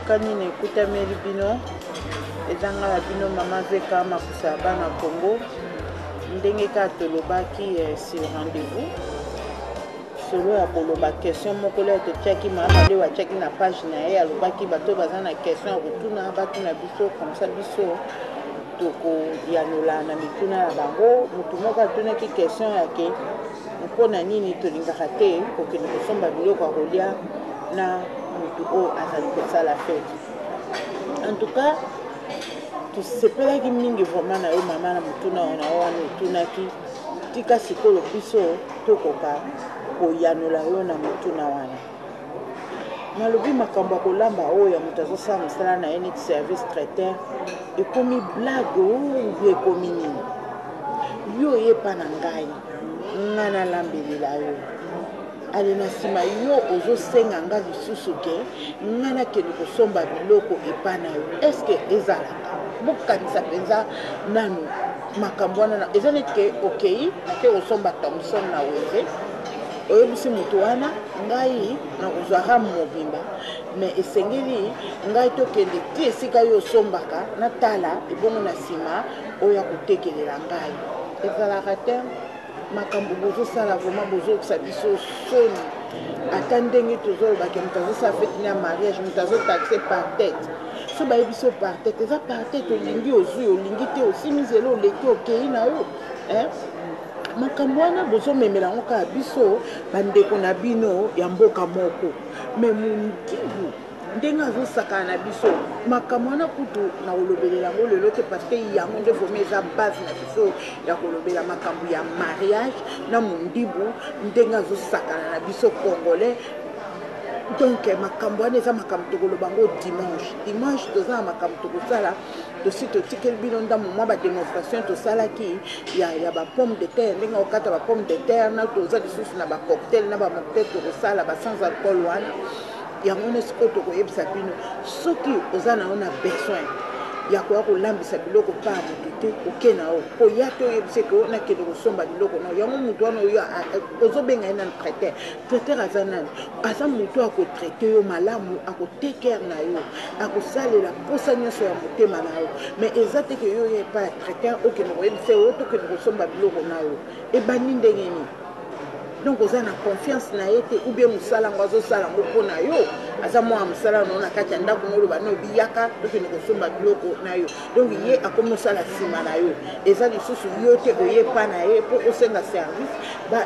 boyokani na ekutameli bino ezanga la bino mama Veka makusa bana Congo ndenge ka tolobaki sur rendez-vous solo ya koloba question moko le totiaki mama le watiaki na page na ye alobaki bato baza na question ya kotuna batuna biso comme ça biso toko yanola na mituna ya bango mutu moko atunaki question yake mpona nini tolingaka te kokende kosomba biloko ya kolia na mutu oyo azali kosala fete. En tout cas tosepelaki mingi vraiment na yo mama na mutuna ona wana otunaki tika sikolo biso tokoka koyanola yo na mutuna wana nalobi makambo ya kolamba oyo ya moto azosala mosala na ye neti service traiteur ekomi blague oyo ekomi nini yo yepa na ngai nga nalambelela yo ale na nsima yo ozosenga nga lisusu ke nga nakende kosomba biloko epa na yo eske ezalaka bokanisa mpenza nanu makambo wana eza neti ke okei nake kosomba Thomson na weze oyebisi moto wana ngai nakozwaka mobimba me esengeli ngai tokende ti esika yo osombaka natala ebongo na nsima oyo ya kotekelela ngai ezalaka te makambo bozosala vraiment bozokisa biso soni ata ndenge tozolobaki moto azosala fete na mariage moto azotaxe par tête so bayebi biso par tête eza par tête olingi ozwi olingi te osimizela oleki okei na yo makambo wana bozomemela ngo kaka biso bandeko na bino ya mboka moko me mundibu ndenge azosakana na biso makambo wana kutu na kolobelela ngo lelo te parce que yango nde vomi eza base na biso ya kolobela makambo ya mariage na mundibu ndenge azosakana na biso congolais. Donc makambo wana eza makambo tokoloba ngo dimanche toza na makambo tokosala tosi totikeli bino ndambo mwa bademonstration tosalaki ya bapomme de terre ndenge okata bapomme de terre na toza lisusu na bacocktail na bamocktail tokosala basans alcool wana yango nde sikoyo tokoyebisa bino soki oza na yo na besoin ya koya kolambisa biloko pa motu te oke na yo koya te oyebise ke o nakende kosomba biloko na yango motu wana oyo ozobenga ye nani traiteur aza nani aza motu akotraite yo malamu akotekere na yo akosalela posa nyonso ya motema na yo mais eza te ke yo ye pa traiteur okende koyebisa yo tokende kosomba biloko na yo ebandi ndenge nini. Donc oza na confiance na ye te ou bien mosala ngo azosala ngo mpo na yo aza mwa mosala no na kati ya ndako noloba no biyaka tokende kosomba biloko na yo donc ye akomi osala nsima na yo eza lisusu yo te oyepa na ye mpo osenga service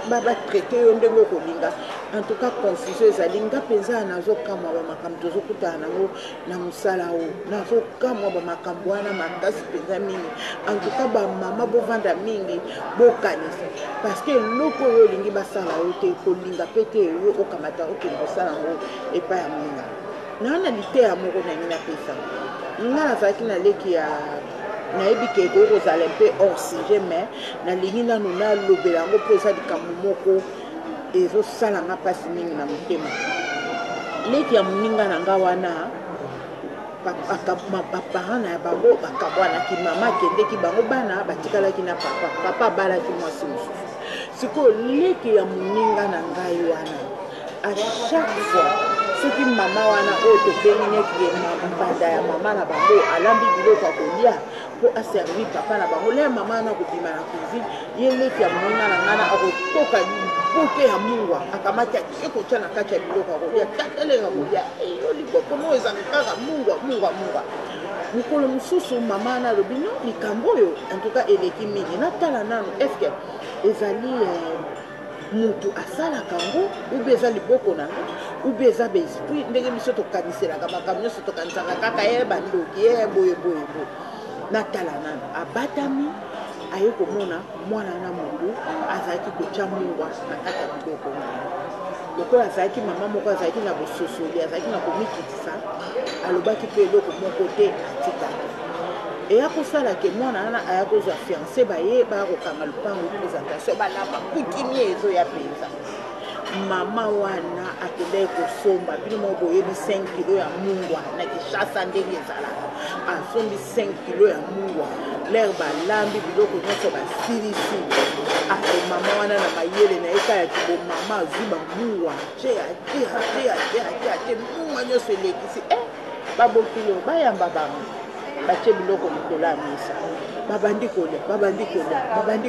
batraite yo ndenge okolinga. En tout cas confusion ezali nga mpenza nazokamwa bamakambo tozokutana nango na mosala oyo nazokamwa bamakambo wana makasi mpenza mingi. En tout cas bamama bovanda mingi bokanisa parce que eloko oyo olingi basala yo te kolinga mpe te yo okamata okende kosala yango epai ya moninga nawana lite ya moko na ngi napesa nga nazalaki na leki ya nayebi ke ekoki kozala mpe hors sujet mais nalingi nanu nalobela yango mpo eza likambo moko ezosala nga mpasi mingi na motema. Leki ya moninga na nga wana baparent na bango bakabwanaki mama akendeki bango bana batikalaki na papa abalaki mwasi mosusu sikoyo leki ya moninga na ngai wana à chaque fois soki mama wana oyo tobengi neti mbanda ya mama na bango alambi biloko ya kolia mpo aservi papa na bango le mama wana kobima na cuisine ye leki ya moninga na ngana akotoka buke ya mungwa akamati akotia na kati ya biloko ya kolia tatelenga kolia eyo liboko mo ezaka kaka mungwa mokolo mosusu mama wana alobi no likambo oyo en tout cas eleki mingi natala nano eske ezali mutu asalaka ngo ube eza liboko na ngo ube eza baesprit ndenge biso tokaniselaka makambo nyonso tokanisaka kaka ye bandoki ye boye natala nano abatami aye komona mwana na motu azalaki kotya mungwa na kati ya biloko lokola azalaki mama moko azalaki na bososoli azalaki na komikitisa alobaki mpe eloko moko te atikaki eya kosala ke mwana wana aya kozwa fiancé baye bakokanga lupango présentation balamba kutimi ezoya mpenza mama wana akendaki kosomba bino moko boyebi 5 kilo ya mungwa na Kinshasa ndenge ezalaka asombi 5 kilo ya mungwa lere balambi biloko nyonso basilisi ate mama wana na mayele na eka ya kibo mama azwi bamungwa te mungwa nyonso elekisi babokilo bayamba bango batie biloko likolo ya mesa babandi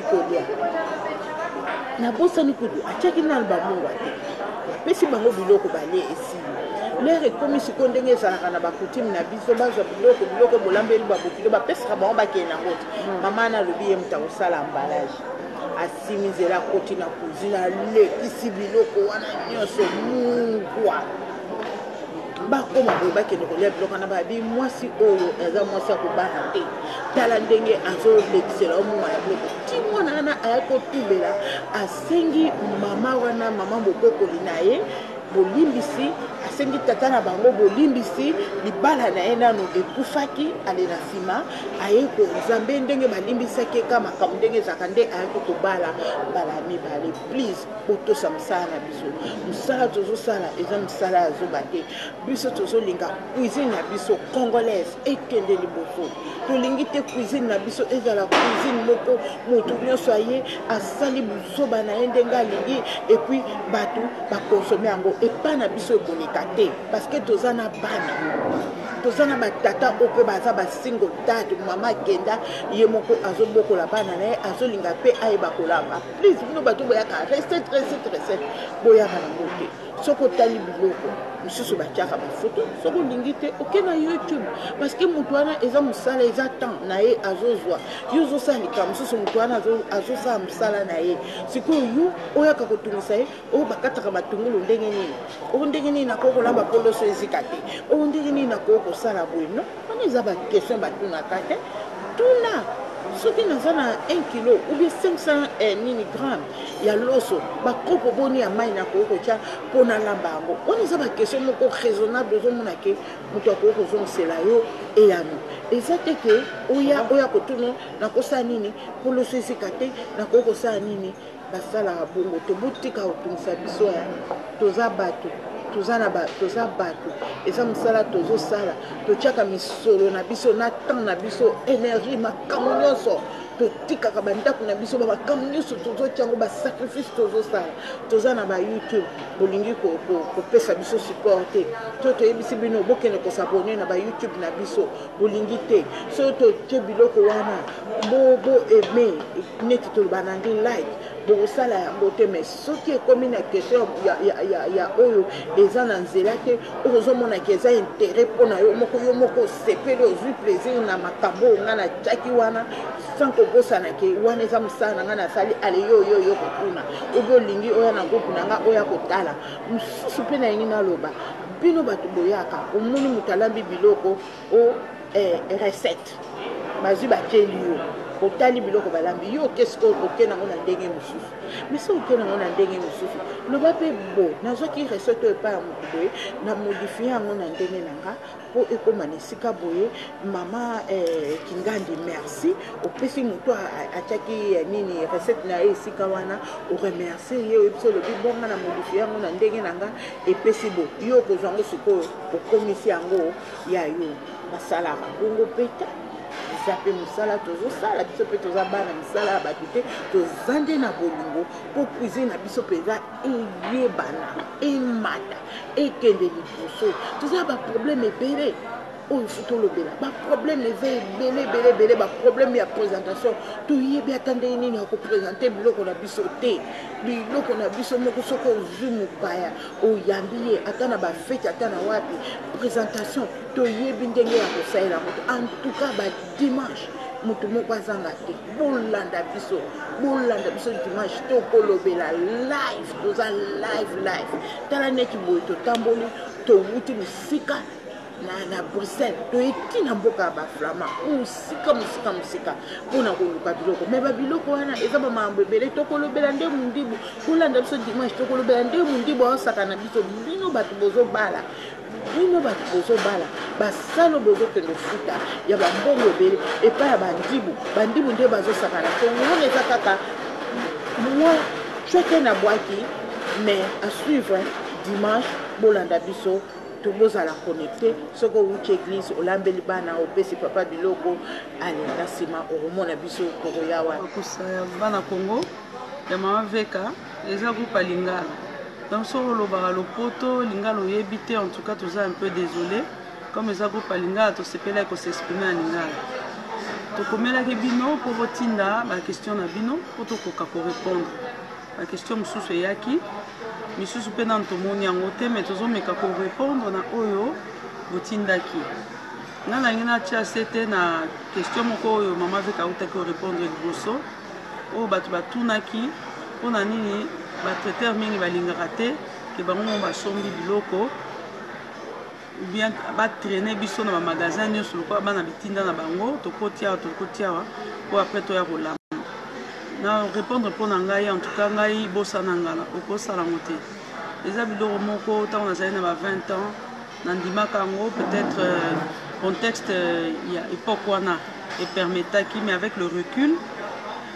kolia nabosani kudu atiaki nanu bamongwa te bapesi bango biloko balie esili lere ekomi sikoyo ndenge ezalaka na bakutime na biso bazwa biloko bolambeli babokilo bapesaka bango bakende nango te mama nalobi ye moto akosala ambalage asimi nzela akoti na cuisine alekisi biloko wana nyonso mungwa bakoma boye bakende kolia biloko wana babi mwasi oyo eza mwasi akobana te tala ndenge azolekisela omuma ya biloko ti mwana wana aya kotubela asengi mama wana mama mobokoli na ye bolimbisi asengi tata na bango bolimbisi libala na ye nano ekufaki ale na nsima aye konzambe ndenge balimbisaki eka makambo ndenge ezalaka nde ayaki kobala mbala mibale please botosa mosala na biso mosala tozosala eza mosala ya zoba te biso tozolinga cuisine na biso congolaise ekende liboso tolingi te cuisine na biso ezala cuisine moko moto nyonso aye asali buzoba na ye ndenge alingi epuis bato bakonsome yango epa na biso ekoleka te parce que toza na bana toza na batata oyo mpe baza basingle dad mama akenda ye moko azobokola bana na ye azolinga mpe ayeba kolamba please bino bato boyaka recette boyaka nango te soki otali biloko mosusu batiaka bafoto soki olingi te oke na youtube parce que moto wana eza mosala eza temps na ye azozwa yo ozosalika mosusu moto wana azosala mosala na ye sikoyo yo oyaka kotungisa ye oyo bakataka matungulu ndenge nini oyo ndenge nini nakoki kolamba poloso ezika te oyo ndenge nini nakoki kosala boye no wana eza baquestion batunaka te tuna soki naza na 1 kilo ou bien 500 nini gramme ya loso bakopo boni ya mai nakoki kotia mpo nalamba yango wana eza baquestion moko raisonnable ozomona ke moto akoki kozongisela yo eyano eza te ke oya kotuna nakosala nini mpo loso esika te nakoki kosala nini basalaka bongo tobotika kotungisa biso ya toza bato toza bato eza mosala tozosala totiaka misolo na biso na temps na biso énergie makambo nyonso totikaka bandako na biso bamakambo nyonso tozotiango basacrifice tozosala toza na bayoutube bolingi kopesa biso support te to toyebisi bino bokende kosabone na bayoutube na biso bolingi te so totie biloko wana bo eme neti toloba na ndi like bokosala yango te mais soki ekomi na question ya oyo eza na nzela te oyo ozomonaki eza intérêt mpona yo moko osepeli ozwi plaisir na makambo oyo nga natiaki wana sans kobosanaki wana eza mosala na nga nasali ale yo kotuna obi olingi oya na groupe na nga oya kotala mosusu mpe na yengi naloba bino bato boyaka omoni moto alambi biloko o recette bazwi batieli yo otali biloko balambi yo kesko oke nango na ndenge mosusu mais so oke nango na ndenge mosusu loba mpe bo nazwaki recette oyo epai ya moto boye na modifie yango na ndenge na nga mpo ekoma na esika boye mama Kingandi merci opesi moto atiaki nini recette na ye esika wana oremercie ye oyebiso olobi bonga na modifie yango na ndenge na nga epesi bo yo okozwa yango sikoyo okomisi yango ya yo basalaka bongo peta eza mpe mosala tozosala biso mpe toza bana misala ya bato te toza nde na bolingo mpo cuisine na biso mpenza eyebana emata ekende liboso toza baproblème ebele oyo futa olobela baproblème eza ebele baproblème ya présentation toyebi ata ndenge nini ya koprésente biloko na biso te biloko na biso moko soki ozwi mopaya oyambi ye ata na bafete ata na wapi présentation toyebi ndenge ya kosalela moto en tout cas badimanche moto moko azanga te bolanda biso dimanche tokolobela live toza live tala neti boye totamboli towuti mosika na Bruxelles toyeki na mboka ya baflama mosika mpona koluka biloko me babiloko wana eza bamakambo ebele tokolobela nde mondibu kolanda biso dimanche tokolobela nde mondibu aosaka na biso bino bato bozobala basalo bozokende futa ya bambongo ebele epai ya bandibu nde bazosakana tongona eza kaka moi cheke na bwaki mais à suivre dimanche bolanda biso tobozala connecté soko wuti église olambeli bana opesi papa biloko alinga nsima okomona biso kokoya wana kusaya bana Congo ya mama Veka eza groupe ya Lingala donc soko olobaka lopoto Lingala oyebi te en tout cas toza un peu désolé comme eza groupe ya lingala tosepelaki kosexprime na lingala tokomelaki bino mpo botinda baquestion na bino mpo tokoka korépondre baquestion mosusu eyaki misusu mpe nano tomoni yango te me tozomeka korépondre na oyo botindaki nga nangi natia se te na question moko oyo mama veka autaki korépondre liboso oyo bato batunaki mpona nini batraiteur mingi balingaka te ke bango mo basombi biloko bien batraîne biso na bamagasin nyonso lokola bana bitinda na bango tokoti awa mpo apres toya kolamba na répondre mpo na ngai en tout cas ngai bosana ngala okosala yango te eza biloko moko ntango nazali na ba 20 ans nandimaka yango peut-être contexte ya époque wana epermetaki mais avec le recul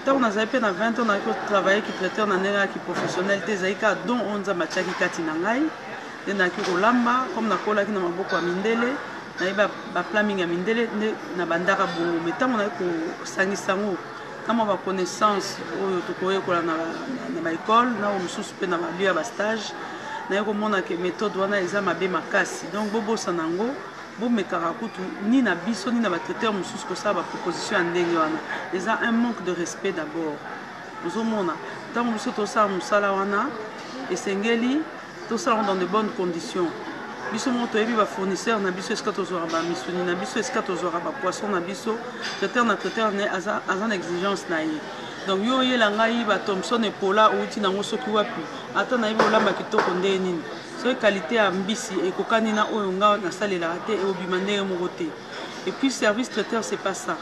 ntango nazali mpe na 20 ans naki kotravaille ki traiteur na ndenge yaki professionnel te ezali kaka don oyo nzambe atiaki kati na ngai nde naki kolamba comme nakolaki na maboko ya mindele nayebi bapla mingi ya mindele nde na bandaka bongo mais ntango naki kosangisa yango na mwa baconnaissance oyo tokoyekola na baekole na oyo mosusu mpe na balio ya bastage naye komona ke méthode wana eza mabe makasi donc bobosana yango bomekaka kutu ni na biso ni na batraiteur mosusu kosala baproposition ya ndenge wana eza un manque de respect d'abord ozomona ntango biso tosala mosala wana esengeli tosala dans de bonnes conditions biso moko toyebi bafournisseur na biso esika tozwaka bamisuni na biso esika tozwaka bapoisson na biso traiteur na traiteur ne aza na exigence na ye donc yo oyela ngai bathomson epola outi nango soki wapi ata nayebi olamba kitoko ndenge nini soki qualité ya mbisi ekokani na oyo nga nasalelaka te eobima ndenge moko te et puis service traiteur c'est pas ça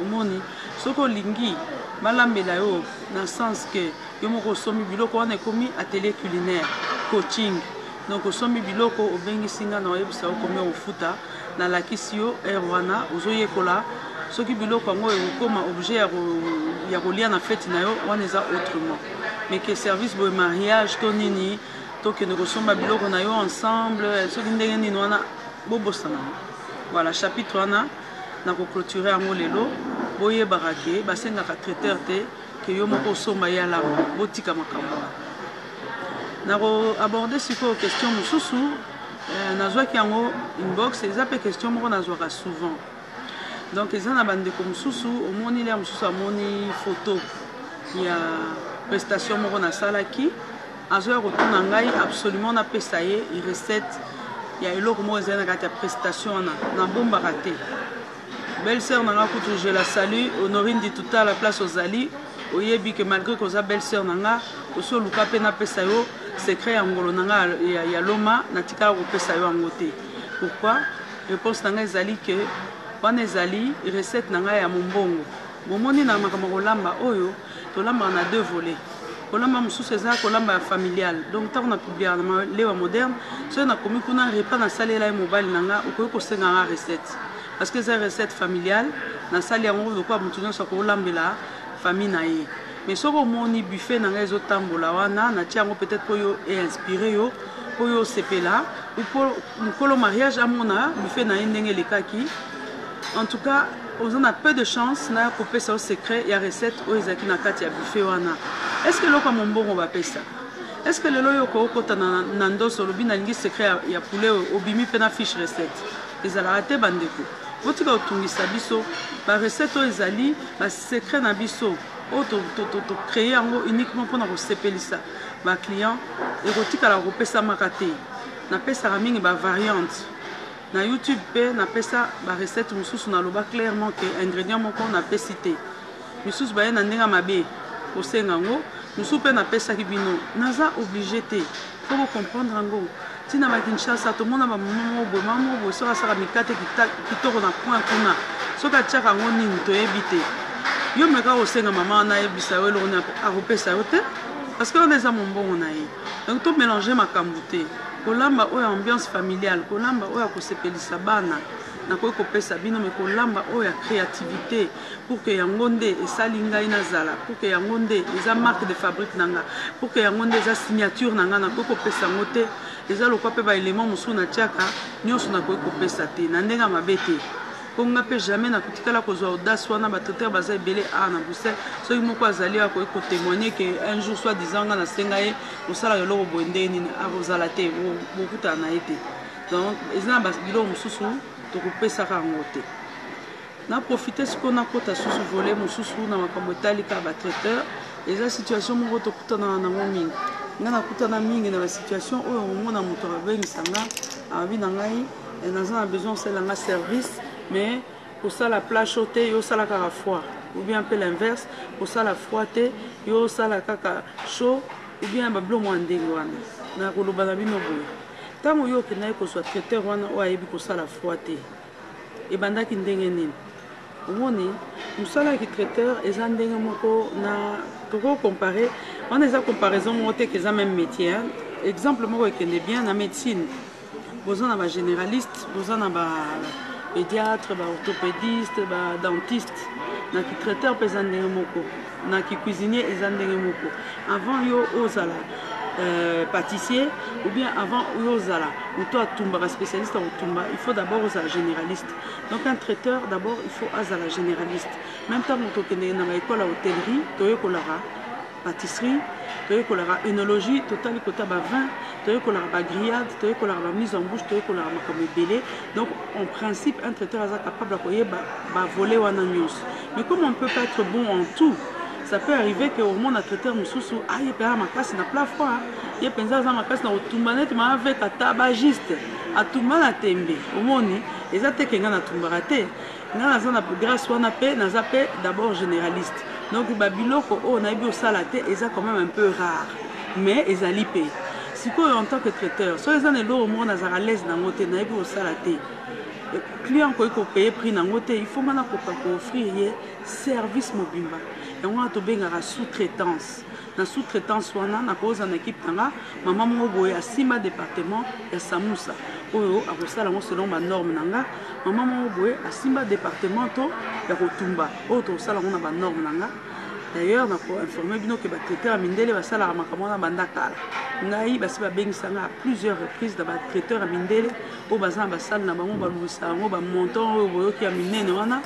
omoni soki olingi balambela yo na sens ke yo moko osomi biloko wana ekomi atelier culinaire coaching donc osomi biloko obengisi nga na oyebisa okomi ofuta nalakisi yo aire wana ozoyekola soki biloko yango ekokoma objet ya kolia na fete na yo wana eza autrement mais que service boye mariage to nini tokende kosomba biloko na yo ensemble soki ndenge nini wana bobosana voilà chapitre wana na koclôturer yango lelo boyebaka ke basengaka traiteur te ke yo moko osomba ye alamba botika makambo wana na koaborde sikoyo question mosusu nazwaki yango inbox eza mpe question moko nazwaka souvent donc eza na bandeko mosusu omoni lea mosusu amoni photo ya prestation moko nasalaki azoya kotuna ngai absolument napesa ye recette ya eloko moko ezali na kati ya prestation wana nabombaka te belle sœur nanga kutu je la salue Honorine Dituta la place ozali oyebi ke malgré koza belle sœur nanga osi oluka mpe napesa yo secret ya ngolo nanga ya loma natikala kopesa yo yango te pourquoi réponse nanga ezali ke wana ezali recette nanga ya mombongo bomoni na makambo kolamba oyo tolambaka na deux volets kolamba mosusu eza kolamba ya familial donc ntango na publiaka na malewa moderne soki nakomi kuna repas nasalela ye mobali nanga okoki kosenga nga recette parce que eza recette familiale nasali yango lokola motu nyonso akolambela famille na ye mais soki omoni buffet nanga ezotambola wana natia yango peut-être mpo yo einspire yo mpo yo osepela mpo mokolo mariage amona buffet na ye ndenge elekaki en tout cas oza na peu de chance na kopesa yo secret ya recette oyo ezalaki na kati ya buffet wana est-ce que eloko ya mombongo bapesa est-ce que lelo oyo okokota na ndoso olobi nalingi secret ya poulet obimi mpe na fiche recette ezalaka te bandeko botika kotungisa biso barecette oyo ezali basecret na biso oyo tocreye yango uniquement mpona kosepelisa baclient ekotikala kopesamaka te napesaka mingi bavariante na YouTube mpe napesa barecette mosusu naloba clairement ke ingrédient moko napesi te misusu baye na ndenge mabe kosenga yango mosusu mpe napesaki bino naza obligé te mpo kocomprendre yango ntina bakinshasa tomona bamama boye mama boye soki asaka mikate kitoko na point kuna soki atiaka yango nini toyebi te yo meka kosenga mama wana ayebisa yo eloko akopesa yo te parce que wana eza mombongo na ye donc tomélange makambo te kolamba oyo ambiance familiale kolamba oyo akosepelisa bana nakoki kopesa bino me kolamba oyo ya créativité pour que yango nde esali ngai nazala pour que yango nde eza marque de fabrique na nga pour que yango nde eza signature na nga nakoki kopesa yango te eza lokwa mpe baélément mosusu natiaka nyonso nakoki kopesa te na ndenge ya mabe te mpo nga mpe jamais nakotikala kozwa audace wana batraiteur baza ebele a na bruxelles soki moko azali akoki kotémoigne ke un jour soit disant nga nasenga ye kosalaka eloko boye ndenge nini akozala te bokutana na ye te donc eza na biloko mosusu tokopesaka yango te. Na profite sikoyo nakota susu volet mosusu na makambo etalika batraiteur eza situation moko tokutana nango mingi. Nga nakutana mingi na basituation oyo omona moto abengisa nga abi na ngai naza na besoin osala nga service mais kosala plat chaud te yo osala kaka froid ou bien mpe l'inverse kosala froid te yo osala kaka chaud ou bien babilo mwa ndenge wana na koloba na bino boye ntango yo okendaki kozwa traiteur wana oyo ayebi kosala froid te ebandaki ndenge nini omoni mosala ya traiteur eza ndenge moko na toko comparer wana eza comparaison moko te ke eza même métier exemple moko ekende bien na médecine boza na bagénéraliste boza na bapédiatre baorthopédiste badentiste na traiteur mpe eza ndenge moko na cuisinier eza ndenge moko avant yo ozala pâtissier ou bien avant ozala moto atumbaka spécialiste ya kotumba il faut d'abord ozala généraliste donc un traiteur d'abord il faut azala généraliste même temps moto okendeke na baekole ya hôtellerie toyekolaka pâtisserie toyekolaka œnologie totali kota bavin toyekolaka bagrillade toyekolaka bamise en bouche toyekolaka makambo ebele donc en principe un traiteur aza capable ya koyeba bavolet wana nyonso mais comme on ne peut pas être bon en tout ça peut arriver que au monde a traiteur mosusu ye mpenza makasi na plat froid ye mpenza aza makasi na kotumba neti maaveka tabagiste atumba na tembe omoni eza te ke nga natumbaka te nga naza na grâce wana mpe naza mpe d'abord généraliste donc babiloko oyo nayebi osala te eza quand même un peu rare mais ezali mpe sikoyo en tant que traiteur so eza na eloko moko nazala l'aise nango te nayebi osala te client koyi kopeye prix nango te il faut mana koka koofrir ye service mobimba yango wana tobengaka sous-traitance na sous-traitance wana nakoza na équipe nanga mama moko boye asimba département ya samusa oyo akosala yango selon banorme nanga mama moko boye asimba département to ya kotumba oyo tokosala yango na banorme nanga d'ailleurs nakoinforme bino ke batraiteur ya mindele basalaka makambo wana banda kala ngai basi babengisanga à plusieurs reprises na batraiteur ya mindele oyo baza na basale na bango balubisa yango bamontant oyo boyoki ya minene wana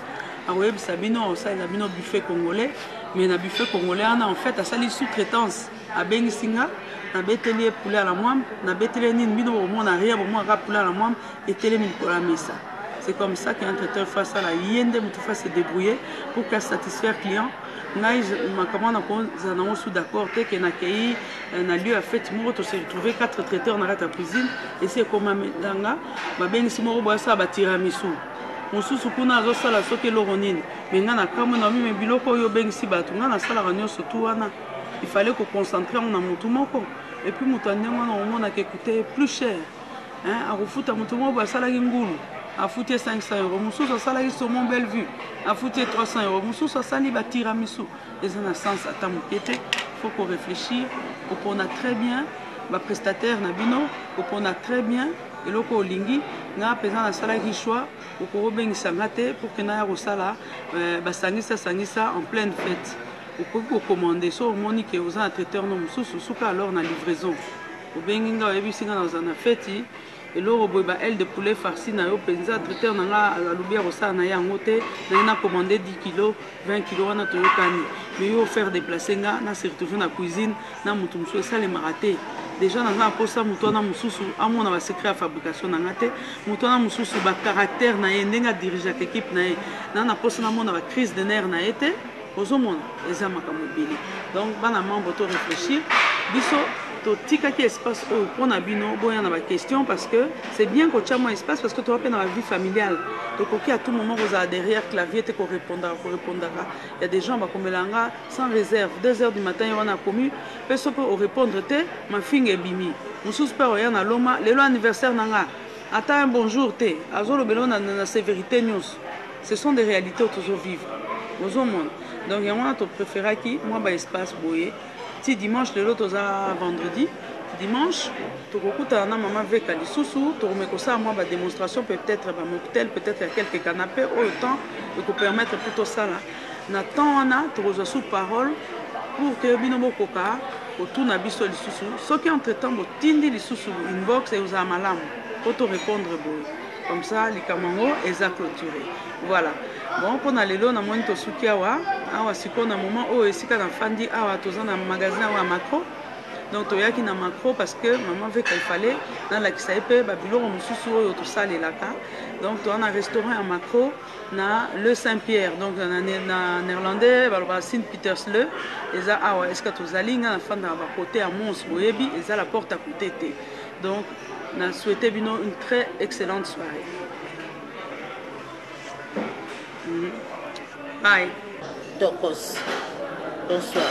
akoyebisa bino osalela bino buffet congolais mais na buffet congolais wana en fait asali sous-traitance abengisi nga nabeteli ye poulet à la mwambe nabeteli nini bino bomona ria bomonaka poulet à la mwambe etelemi likolo ya mesa. C'est comme ça qu'un traiteur face à la yende mutu fasse se débrouiller pour qu'à satisfaire client ngai makambo na koza nango sous d'accord te ke nakei na lieu ya fête moko to se retrouver 4 traiteurs na kati ya cuisine esi ekoma medanga babengisi moko boyasala batiramisu mosusu kuna azosala soki eloko nini me ngai nakamwe na mime biloko oyo obengisi bato ngai nasalaka nyonso tu wana il fallait koconcentre yango na motu moko et puis moto andenge wana omonaka ekute plus cher akofuta motu moko boye asalaki ngulu afuti 500 €, mosusu asalaki saumon belle vue afuti 300 €, mosusu asali batiramisu eza na sens ata moke te faut qu'on réfléchir kopona très bien baprestataire na bino kopona très bien eloko olingi nga mpenza nasalaki choix okobengisa nga te pour ke naya kosala basangisa en pleine fête okoki kocommande so omoni ke oza na traiteur no mosusu suka alors na livraison obengi nga oyebisi nga naza na feti eloko boye ba aile de poulet farci na yo mpenza traiteur na nga alobi ya kosala na ye yango te naye na commande 10 kg 20 kg wana toyokani mais yo faire déplacer nga na se retrouver na cuisine na motu mosusu esalemaka te déjà naza na posa motu wana mosusu amona basecret ya fabrication na nga te motu wana mosusu bacaractère na ye ndenge adirigeaka équipe na ye na na posa namona bacrise de nerf na ye te ozomona eza makambo ebele donc bana membre to réfléchir biso totikaki espace oyo mpona bino boya na baquestion parce que c'est bien kotia mwa espace parce que towa mpe na bavie familiale tokoki à tout moment kozala derrière clavier te korépondaka il y a des gens bakomelanga sans réserve 2 h du matin ye wana akomi mpe so mpe orépondre te mafinga ebimi mosusu mpe oya na loma lelo anniversaire na nga ata un bonjour te azolobela na sévérité nyonso ce sont des réalités oyo tozovivre ozomona donc yango wana topréféraki mwa baespace boye ti dimanche lelo toza vendredi dimanche tokokutana na mama veka lisusu tokome kosala mwa badémonstration peut-être bamocktail peut-être ya quelques canapé oyo temps ekopermettre mpe tosala na temps wana tokozwa sous parole pour ke bino bokoka kotuna biso lisusu soki entre temps botindi lisusu inbox ekozala malamu po torépondre boye comme ça likambo yango eza clôturé voilà bon mpona lelo namoni tosuki awa sikoyo na moment oyo esika na fandi awa toza na magasin awa ya macro Donc toyaki na macro parce que maman veut qu'il fallait dans la kisaipe babiloko mosusu oyo tosalelaka. Donc to un restaurant à macro na le Saint-Pierre. Donc na néerlandais baloba Saint Peters le eza awa est-ce que tozali nga na fanda ba côté à Mons boyebi eza la porte à côté té. Donc na souhaité bino une très excellente soirée. Bye. Tokos. Bonsoir.